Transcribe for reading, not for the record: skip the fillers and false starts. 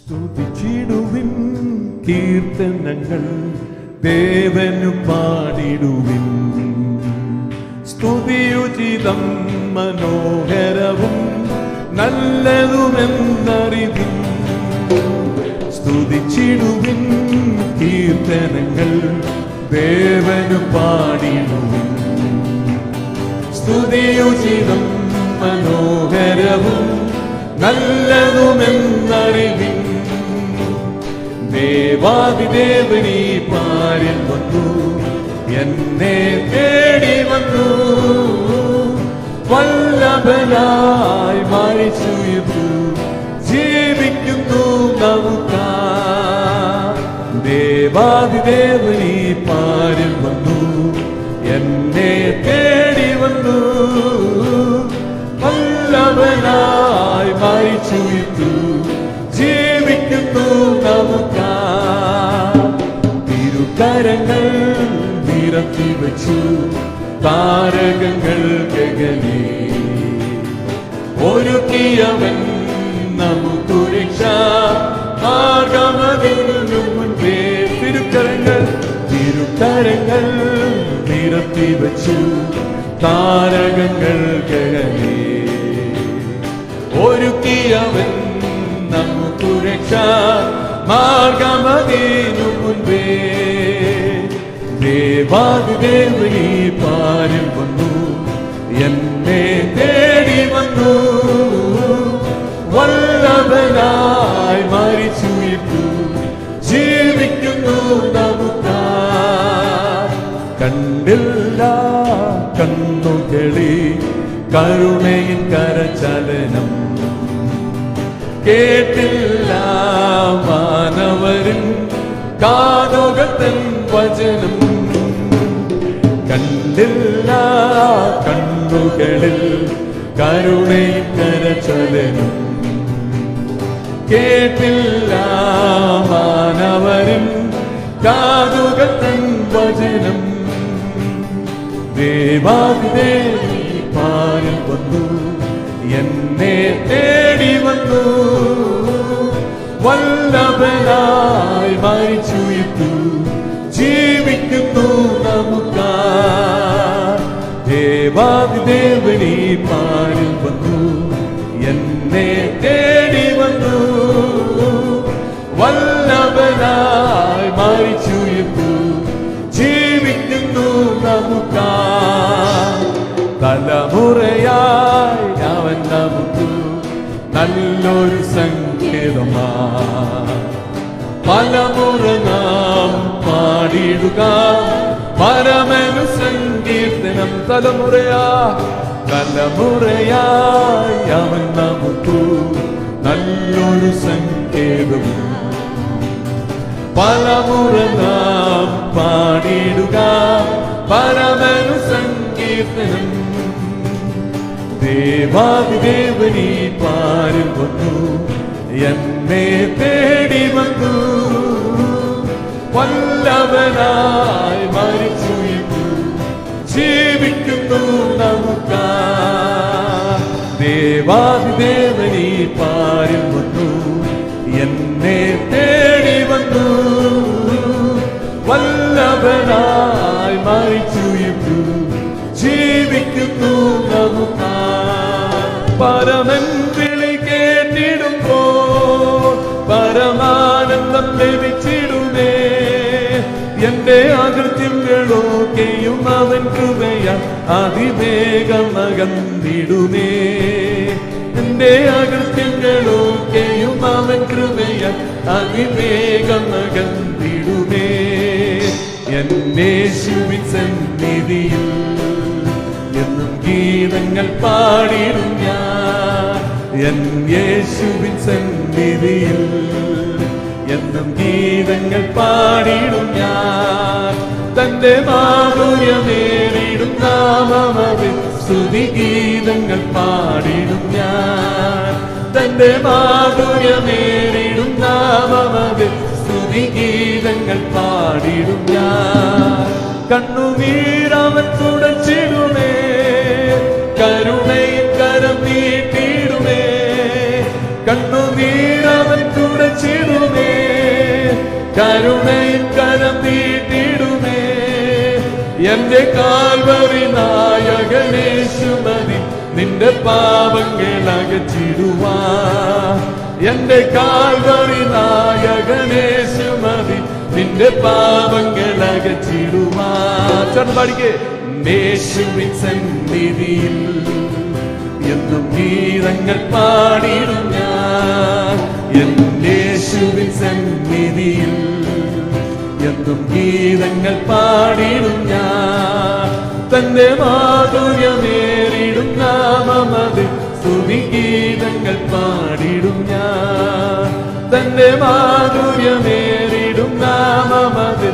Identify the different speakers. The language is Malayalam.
Speaker 1: സ്തുതിച്ചിടുവിൻ കീർത്തനങ്ങൾ ദേവനു പാടിടുവിൻ. സ്തുതിയുചിതം മനോഹരവും നല്ലതുമെന്നറിവിൻ. സ്തുതിച്ചിടുവിൻ കീർത്തനങ്ങൾ ദേവനു പാടിടുവിൻ. സ്തുതിയുചിതം മനോഹരവും നല്ലതുമെന്നറിവിൻ. ദേവാദിദേവനീ പാരിൽ വന്നു, എന്നെ തേടി വന്നു. വല്ലഭനായി മരിച്ചുയർത്തു, ജീവിക്കുന്നു നമുക്കായി. ദേവാദിദേവനീ പാരിൽ വന്നു, എന്നെ തേടി വന്നു. വല്ലഭനായി മരിച്ചുയർത്തു, ജീവിക്കുന്നു നമുക്കായി. തിരുക്കരങ്ങൾ നിരത്തി വച്ചു, താരകങ്ങൾ ഗഗനേ. ഒരുക്കിയവൻ നമുക്കു രക്ഷ, മാർഗമതിനു മുൻപേ. തിരുക്കരങ്ങൾ നിരത്തി വച്ചു, താരകങ്ങൾ ഗഗനേ. ഒരുക്കിയവൻ നമുക്കു രക്ഷ, മാർഗമതിനു മുൻപേ. ദേവാദിദേവനീ പാരിൽ വന്നു, എന്നെ തേടി വന്നു. വല്ലഭനായി മരിച്ചുയർത്തു, ജീവിക്കുന്നു നമുക്കായി. കണ്ടില്ല കണ്ണുകളി കരുണയിൻ കരചലനം, കേട്ടില്ല മാനവരിൻ കാതുകത്തൻ വചനം. കണ്ടില്ല കണ്ണുകളിൽ കരുണയിൻ കരചലനം, കേട്ടില്ല മാനവരിൻ കാതുകത്തൻ വചനം. ദേവാദിദേവനീ പാരിൽ വന്നു, എന്നെ തേടി വന്നു. വല്ലഭനായി മരിച്ചുയർത്തു, ജീവിക്കുന്നു നമുക്കായി. ദേവാദിദേവനീ പാരിൽ വന്നു, എന്നെ തേടി വന്നു. വല്ലഭനായി മരിച്ചുയർത്തു, ജീവിക്കുന്നു നമുക്കായി. തലമുറയായി അവൻ നമുക്ക് നല്ലൊരു സങ്കേതമായി. പലമുറ നാം പാടിടുക പരമനു സങ്കീർത്തനം. തലമുറയായി അവൻ നമുക്ക് നല്ലൊരു സങ്കേതം. പലമുറ നാം പാടിടുക പരമനു സങ്കീർത്തനം. ദേവാദിദേവനീ പാരിൽ വന്നു, എന്നെ തേടി വന്നു. വല്ലഭനായി മരിച്ചുയർത്തു, ജീവിക്കുന്നു നമുക്കായി. ദേവാദിദേവനീ പാരിൽ വന്നു, എന്നെ തേടി വന്നു. വല്ലഭനായി മരിച്ചുയർത്തു, ജീവിക്കുന്നു നമുക്കായി. പരമൻ വിളി കേട്ടിടുമ്പോൾ പരമാനന്ദം ലഭിച്ചിടുമേ. എന്റെ അകൃത്യങ്ങളൊക്കെയും അവൻ കൃപയാൽ അതിവേഗം അകന്നിടുമേ. എന്റെ അകൃത്യങ്ങളൊക്കെയും അവൻ കൃപയാൽ അതിവേഗം അകന്നിടുമേ. എന്നേശുവിൻ സന്നിധിയിൽ എന്നും ഗീതങ്ങൾ പാടിടും ഞാൻ. യേശുവിൻ സന്നിധിയിൽ എന്നും ഗീതങ്ങൾ പാടിടും ഞാൻ. തന്റെ മാധുര്യമേറിടും നാമമതിൽ സ്തുതി ഗീതങ്ങൾ പാടിടും ഞാൻ. തന്റെ മാധുര്യമേറിടും നാമമതിൽ സ്തുതി ഗീതങ്ങൾ പാടിടും ഞാൻ. കണ്ണുനീരവൻ തുടച്ചിടുമേ, കരുണയിൽ കരം നീട്ടിടുമേ. കണ്ണുനീരവൻ തുടച്ചിടുമേ, കരുണയിൽ കരം നീട്ടിടുമേ. എന്റെ കാൽവരി നായകനേശു മതി നിന്റെ പാപങ്ങൾ അകറ്റിടുവാൻ. എന്റെ കാൽവരി നായകനേശു മതി നിന്റെ പാപങ്ങൾ അകറ്റിടുവാൻ. ചേർന്ന് പാടിക്കേ. യേശുവിൻ സന്നിധിയിൽ എന്നും ഗീതങ്ങൾ പാടിടും ഞാൻ. യേശുവിൻ സന്നിധിയിൽ എന്നും ഗീതങ്ങൾ പാടിടും ഞാൻ. തന്റെ മാധുര്യമേറിടും നാമമത് സ്തുതി ഗീതങ്ങൾ പാടിടും ഞാൻ. തന്റെ മാധുര്യമേറിടും നാമമത്